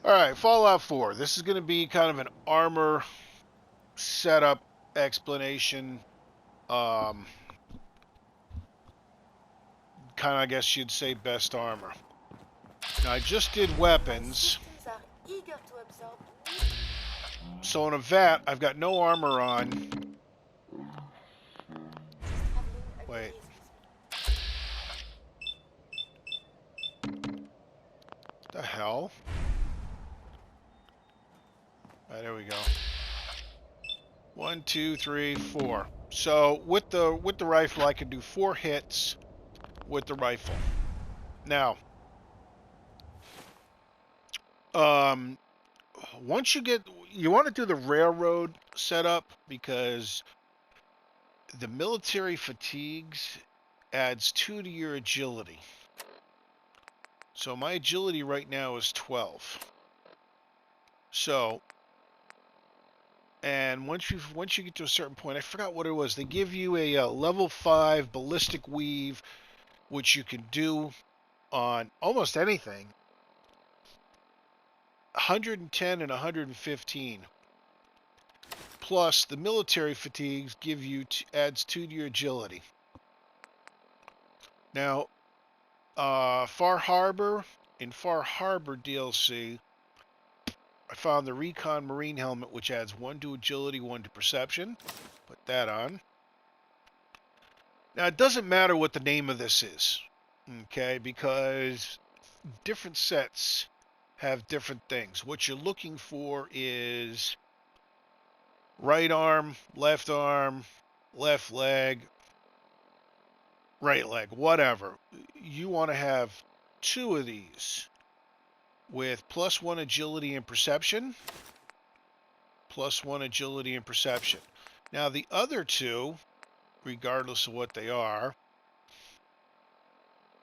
Alright, Fallout 4. This is going to be kind of an armor setup explanation. Um, kind of, I guess you'd say, best armor. Now, I just did weapons. So in a vat, I've got no armor on. Wait. The hell? Alright, there we go. 1, 2, 3, 4. So with the rifle, I can do 4 hits with the rifle. Now, once you want to do the railroad setup because the military fatigues adds 2 to your agility. So my agility right now is 12. So, and once you get to a certain point, I forgot what it was. They give you a level 5 ballistic weave, which you can do on almost anything. 110 and 115. Plus the military fatigues give you adds 2 to your agility. Now, Far Harbor DLC, I found the Recon Marine helmet, which adds 1 to agility, 1 to perception. Put that on. Now, it doesn't matter what the name of this is, okay, because different sets have different things. What you're looking for is right arm, left leg, right leg, whatever. You want to have 2 of these with +1 agility and perception. +1 agility and perception. Now the other 2, regardless of what they are,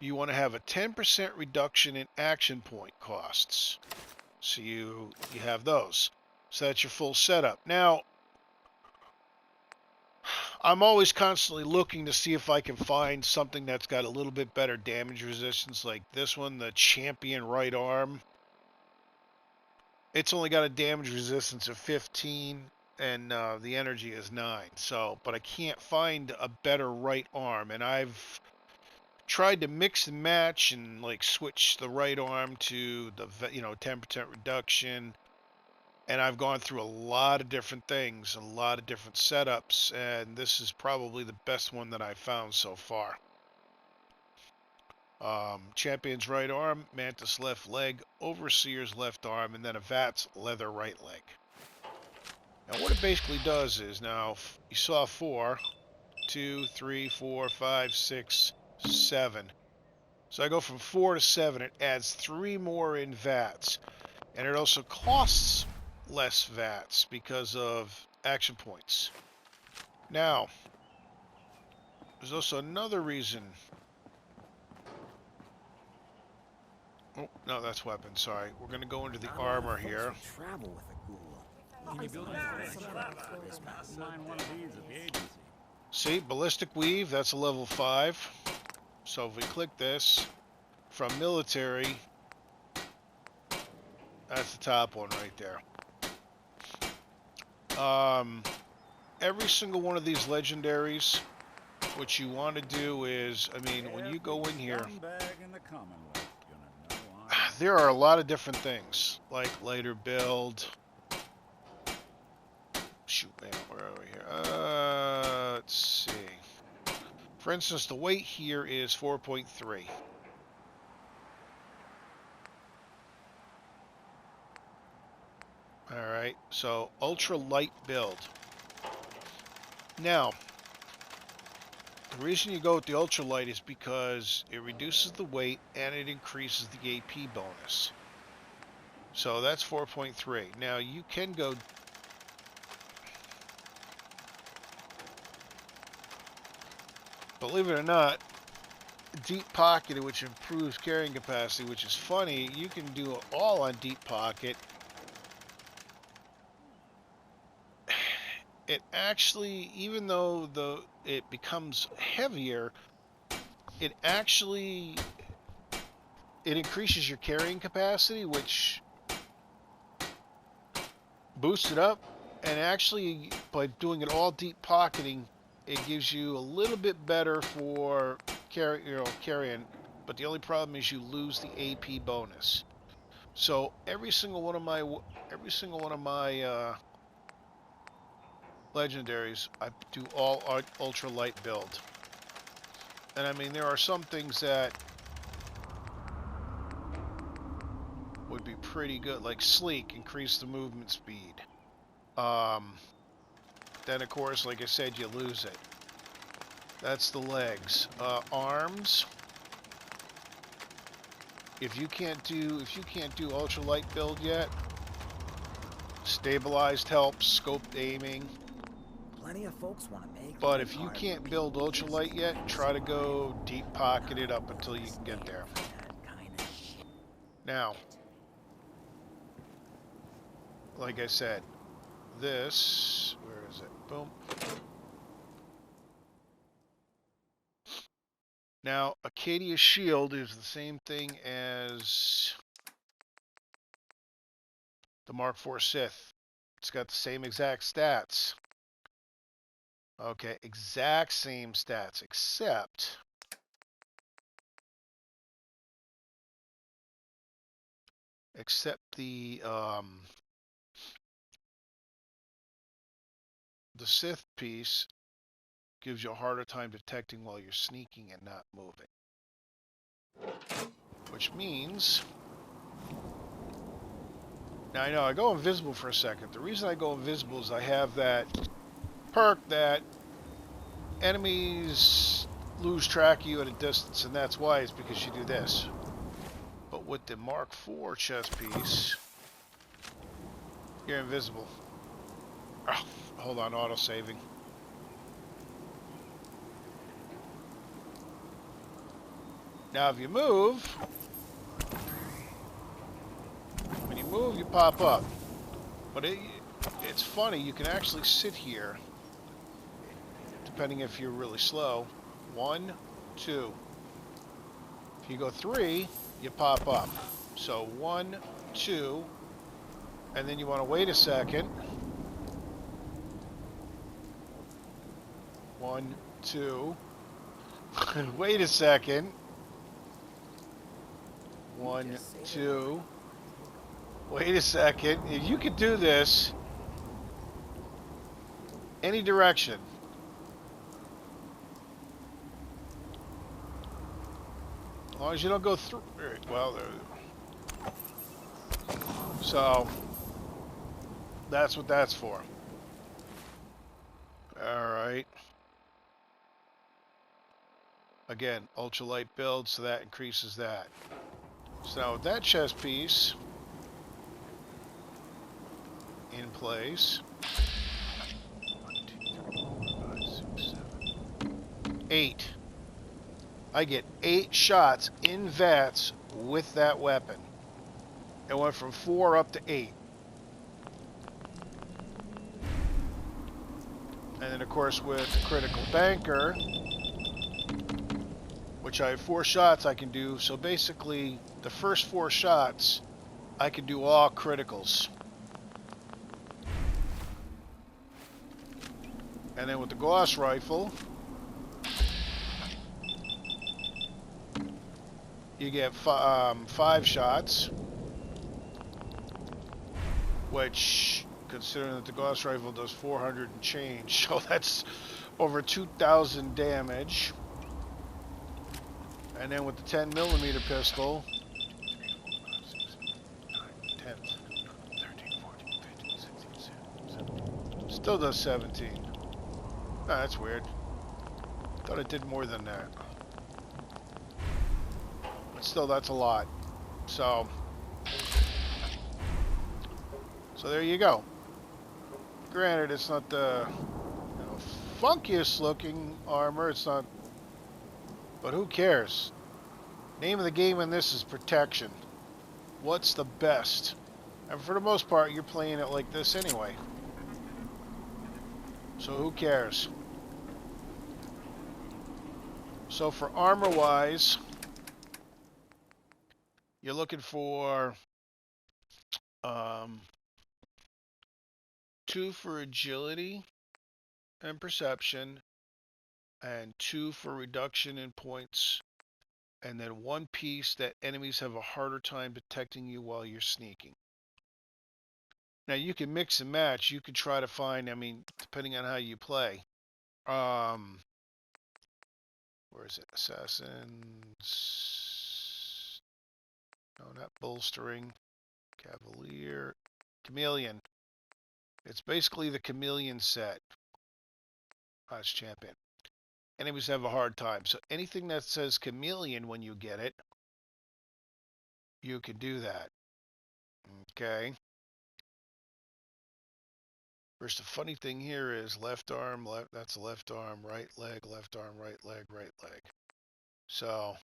you want to have a 10% reduction in action point costs. So you have those. So that's your full setup. Now, I'm always constantly looking to see if I can find something that's got a little bit better damage resistance, like this one, the Champion right arm. It's only got a damage resistance of 15, and the energy is 9. So, but I can't find a better right arm, and I've tried to mix and match and like switch the right arm to the 10% reduction, and I've gone through a lot of different things, a lot of different setups, and this is probably the best one that I've found so far. Champion's right arm, Mantis left leg, Overseer's left arm, and then a Vat's leather right leg. Now what it basically does is, now you saw 4, 2, 3, 4, 5, 6, 7. So I go from 4 to 7. It adds 3 more in VATs. And it also costs less VATs because of action points. Now, there's also another reason. Oh, no, that's weapon. Sorry. We're going to go into the armor here. See, ballistic weave, that's a level 5. So if we click this, from military, that's the top one right there. Every single one of these legendaries, what you want to do is, I mean, when you go in here, there are a lot of different things, like lighter build. Shoot, man, where are we here? Let's see. For instance, the weight here is 4.3. Alright, so ultra light build. Now, the reason you go with the ultralight is because it reduces the weight and it increases the AP bonus. So that's 4.3. Now you can go... Believe it or not, deep pocket, which improves carrying capacity, which is funny, you can do it all on deep pocket. It actually, even though it becomes heavier, it increases your carrying capacity, which boost it up, and actually by doing it all deep pocketing, it gives you a little bit better for carrying. But the only problem is you lose the AP bonus. So every single one of my legendaries, I do all ultra light build. And I mean, there are some things that would be pretty good, like Sleek, increase the movement speed. Then of course, like I said, you lose it. That's the legs. Arms. If you can't do ultralight build yet, stabilized helps, scoped aiming. Plenty of folks want to make. But if you can't build ultralight yet, try to go deep pocketed up until you can get there. Now, like I said, this, where is it? Boom. Now, Acadia Shield is the same thing as the Mark IV Sith. It's got the same exact stats. Okay, exact same stats, except the Sith piece gives you a harder time detecting while you're sneaking and not moving. Which means, now I know I go invisible for a second. The reason I go invisible is I have that perk that enemies lose track of you at a distance, and that's why, it's because you do this. But with the Mark IV chest piece, you're invisible. Oh, hold on, auto-saving. Now if you move, when you move, you pop up. But it's funny, you can actually sit here, depending if you're really slow. 1, 2. If you go 3, you pop up. So 1, 2, and then you want to wait a second. 1, 2. Wait a second. 1, 2. Wait a second. If you could do this any direction. As long as you don't go through. Well, so that's what that's for. All right. Again, ultralight build, so that increases that. So now with that chest piece in place, 1, 2, 3, 4, 5, 6, 7, 8. I get 8 shots in VATS with that weapon. It went from 4 up to 8. And then of course with the critical banker, which I have 4 shots I can do. So basically the first 4 shots I can do all criticals. And then with the Gauss rifle, you get 5 shots, which, considering that the Gauss rifle does 400 and change, so that's over 2,000 damage. And then with the 10mm pistol, 10, 13, 14, 15, 16, 17, still does 17. Oh, that's weird. Thought it did more than that. But still, that's a lot. So there you go. Granted, it's not the funkiest looking armor. It's not. But who cares? Name of the game in this is protection. What's the best? And for the most part, you're playing it like this anyway. So who cares? So for armor-wise, you're looking for 2 for agility and perception, and 2 for reduction in points, and then 1 piece that enemies have a harder time detecting you while you're sneaking. Now you can mix and match. You can try to find, I mean, depending on how you play. Where is it? Assassins. No, not bolstering. Cavalier. Chameleon. It's basically the chameleon set. As champion. Enemies have a hard time. So anything that says chameleon when you get it, you can do that. Okay. First, the funny thing here is left arm, that's left arm, right leg, left arm, right leg, right leg. So,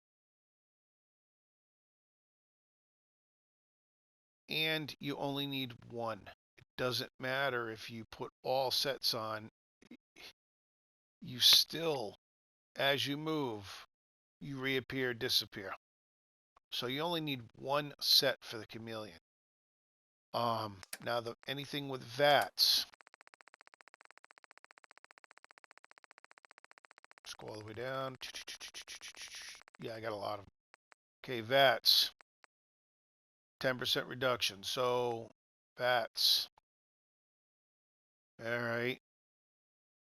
and you only need 1. It doesn't matter if you put all sets on, you still, as you move, you reappear, disappear. So you only need 1 set for the chameleon. Now anything with VATS, let's go all the way down. Yeah, I got a lot of them. Okay, VATS, 10% reduction. So VATS. All right.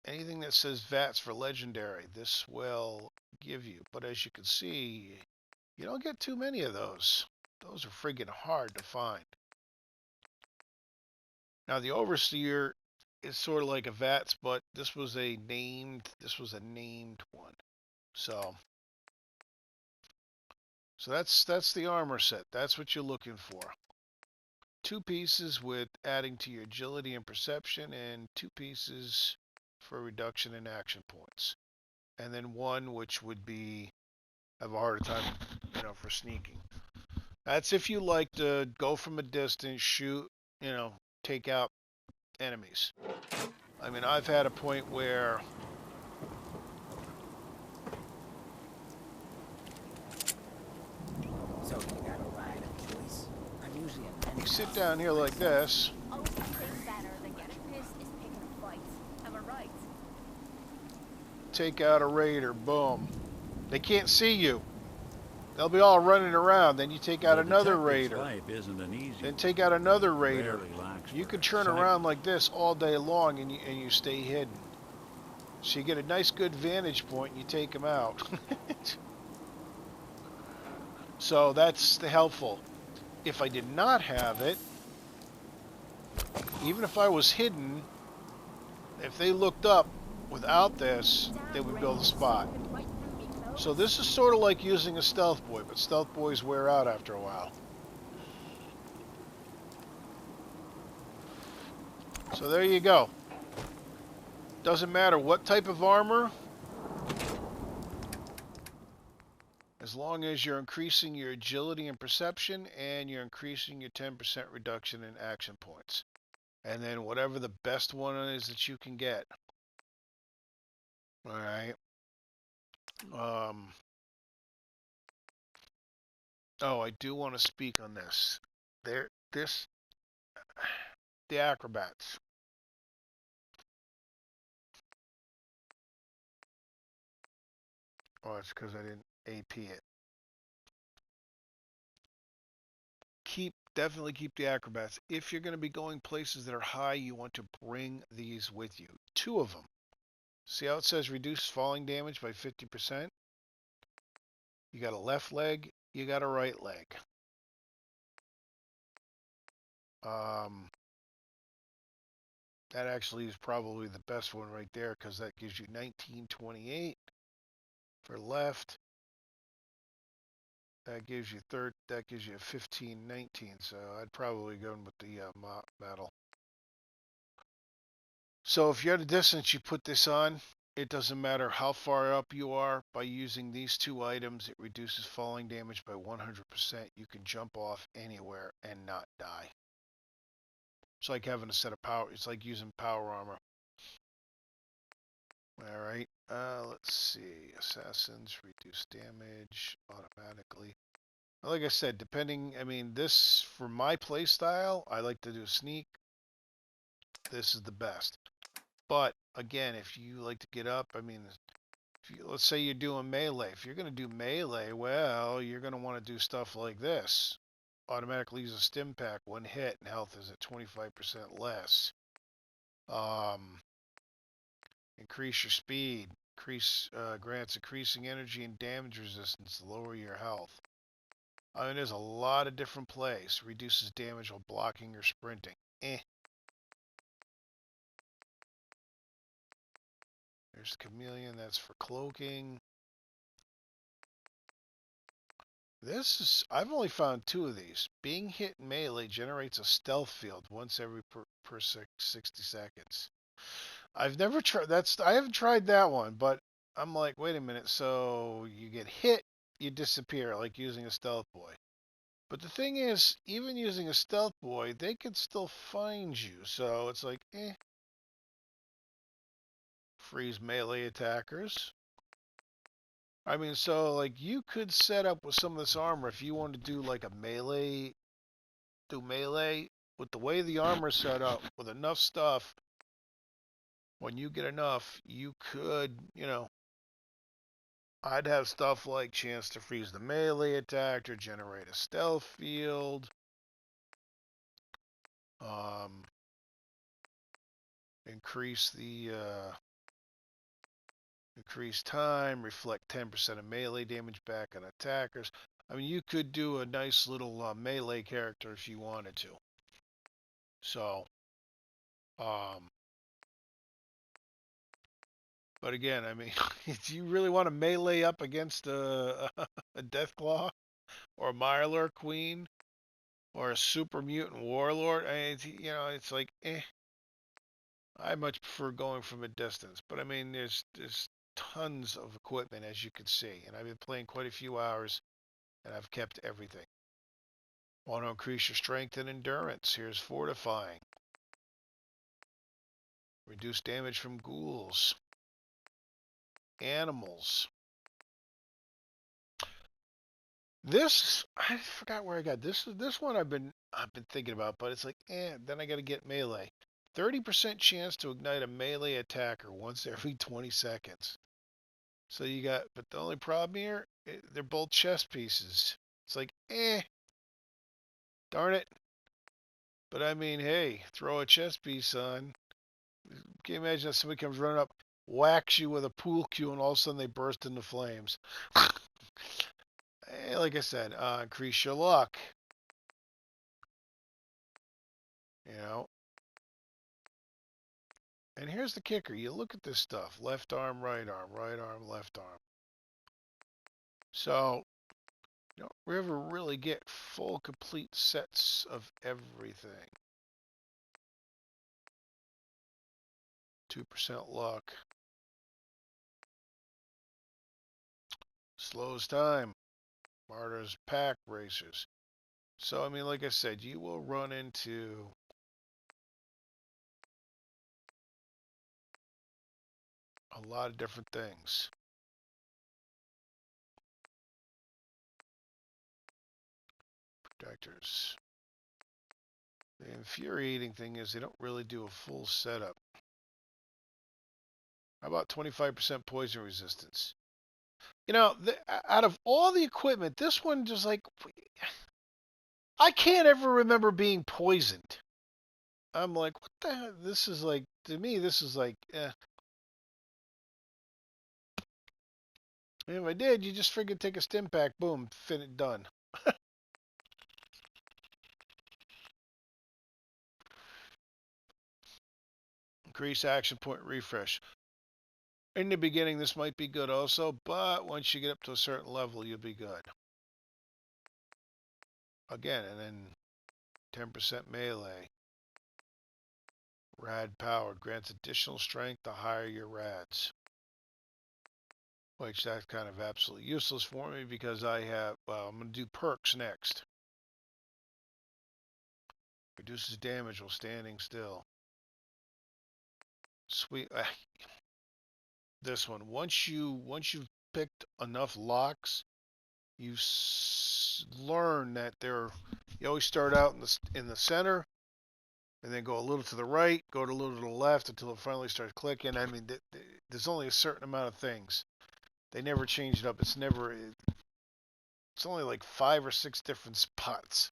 Anything that says VATS for legendary, this will give you. But as you can see, you don't get too many of those. Those are friggin' hard to find. Now the Overseer is sort of like a VATS, but this was a named one. So that's the armor set. That's what you're looking for. 2 pieces with adding to your agility and perception, and 2 pieces for reduction in action points. And then 1 which would be have a harder time, for sneaking. That's if you like to go from a distance, shoot, take out enemies. I mean, I've had a point where So you got a ride of choice. I'm usually a you sit down here like this. Only thing better than getting pissed is picking a fight. Am I right? Take out a raider, boom. They can't see you. They'll be all running around. Then you take out another raider. Life isn't an easy Then take out another raider. Rarely lacks You for can turn excitement. around like this all day long, and you stay hidden. So you get a nice, good vantage point, and you take them out. So that's the helpful. If I did not have it, even if I was hidden, if they looked up without this, they would be able to spot. So this is sort of like using a stealth boy, but stealth boys wear out after a while. So there you go. Doesn't matter what type of armor, as long as you're increasing your agility and perception, and you're increasing your 10% reduction in action points. And then whatever the best one is that you can get. All right. Oh, I do want to speak on this. The acrobats. Oh, it's because I didn't AP it. Definitely keep the acrobats. If you're going to be going places that are high, you want to bring these with you. 2 of them. See how it says reduce falling damage by 50%? You got a left leg, you got a right leg. That actually is probably the best one right there, because that gives you 1928 for left. That gives you 1519. So I'd probably go with the metal. So if you're at a distance, you put this on. It doesn't matter how far up you are. By using these 2 items, it reduces falling damage by 100%. You can jump off anywhere and not die. It's like having a set of power. It's like using power armor. All right. Let's see. Assassins reduce damage automatically. Like I said, depending. I mean, this for my play style, I like to do sneak. this is the best. But again, if you like to get up, I mean, let's say you're doing melee. If you're going to do melee, well, you're going to want to do stuff like this. Automatically use a stim pack, one hit, and health is at 25% less. Increase your speed. Grants increasing energy and damage resistance to lower your health. I mean, there's a lot of different plays. Reduces damage while blocking or sprinting. There's the chameleon. That's for cloaking. I've only found 2 of these. Being hit in melee generates a stealth field once every per 60 seconds. I've never tried, I haven't tried that one, but I'm like, wait a minute, so you get hit, you disappear, like using a stealth boy. But the thing is, even using a stealth boy, they could still find you, so it's like, Freeze melee attackers. I mean, so, like, you could set up with some of this armor if you want to do, like, do melee, with the way the armor's set up, with enough stuff, when you get enough, you could, I'd have stuff like chance to freeze the melee attack or generate a stealth field. Increase time, reflect 10% of melee damage back on attackers. I mean, you could do a nice little melee character if you wanted to. So, but again, I mean, do you really want to melee up against a Deathclaw or a Mirelurk Queen or a super mutant warlord? I mean, it's like, I much prefer going from a distance. But I mean, there's tons of equipment, as you can see, and I've been playing quite a few hours, and I've kept everything. Want to increase your strength and endurance? Here's fortifying. Reduce damage from ghouls. Animals. This, I forgot where I got this. This one I've been thinking about, but it's like, then I got to get melee. 30% chance to ignite a melee attacker once every 20 seconds. So you got, but the only problem here, they're both chess pieces. It's like, darn it. But I mean, hey, throw a chess piece on. Can you imagine if somebody comes running up, whacks you with a pool cue, and all of a sudden they burst into flames? Like I said, increase your luck. And here's the kicker. You look at this stuff. Left arm, right arm, left arm. So, you don't ever really get full, complete sets of everything. 2% luck. Slows time. Martyrs, pack racers. So, I mean, like I said, you will run into a lot of different things. Protectors. The infuriating thing is they don't really do a full setup. How about 25% poison resistance? Out of all the equipment, this one just like, I can't ever remember being poisoned. I'm like, what the hell? This is like, to me, this is like, If I did, you just friggin' take a stim pack, boom, done. Increase action point refresh. In the beginning, this might be good also, but once you get up to a certain level, you'll be good. Again, and then 10% melee. Rad powered grants additional strength the higher your rads. Which that's kind of absolutely useless for me because I'm going to do perks next. Reduces damage while standing still. Sweet. This one, once you've picked enough locks, you learn that you always start out in the center, and then go a little to the right, go a little to the left until it finally starts clicking. I mean, there's only a certain amount of things. They never change it up. It's only like 5 or 6 different spots,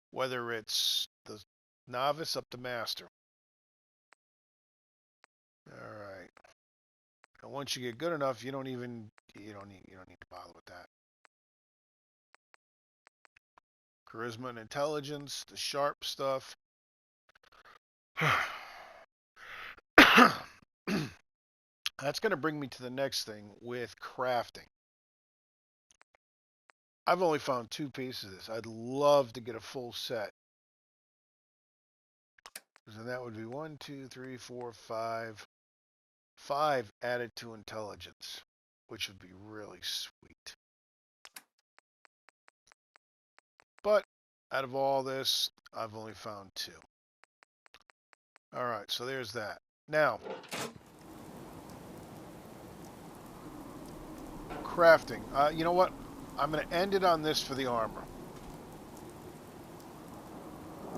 whether it's the novice up to master. All right. And once you get good enough, you don't need to bother with that. Charisma and intelligence, the sharp stuff. That's going to bring me to the next thing with crafting. I've only found 2 pieces of this. I'd love to get a full set. So that would be 1, 2, 3, 4, 5. 5 added to intelligence, which would be really sweet. But out of all this, I've only found 2. All right, so there's that. Now, crafting. You know what? I'm going to end it on this for the armor.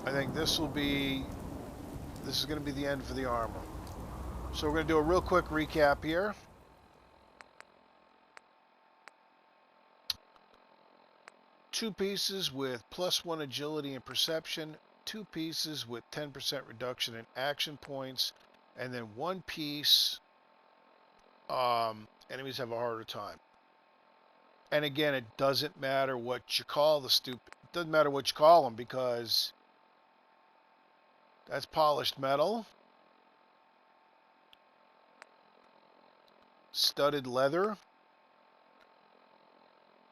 I think this is going to be the end for the armor. So we're going to do a real quick recap here. Two pieces with +1 agility and perception, 2 pieces with 10% reduction in action points, and then 1 piece, enemies have a harder time. And again, it doesn't matter what you call it doesn't matter what you call them, because that's polished metal, studded leather,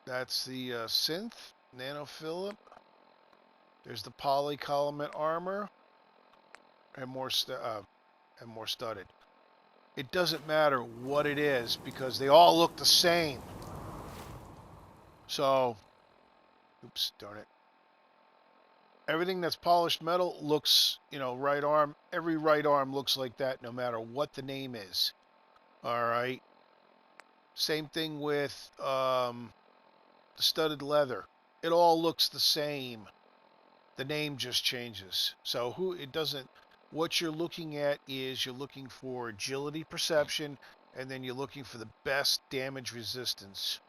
that's the synth, nanophilip, there's the polycolomate armor, and more studded. It doesn't matter what it is, because they all look the same. So, oops, darn it. Everything that's polished metal looks, right arm. Every right arm looks like that, no matter what the name is. All right. Same thing with the studded leather. It all looks the same. The name just changes. So what you're looking at is you're looking for agility, perception, and then you're looking for the best damage resistance.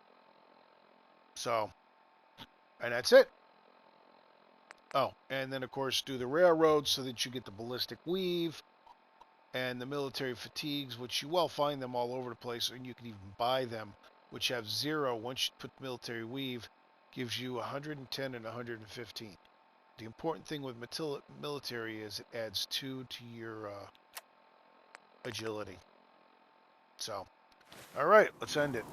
So, and that's it. Oh, and then of course do the railroad so that you get the ballistic weave and the military fatigues, which you will find them all over the place, and you can even buy them, which have 0. Once you put military weave, gives you 110 and 115. The important thing with military is it adds 2 to your agility. So, all right, let's end it.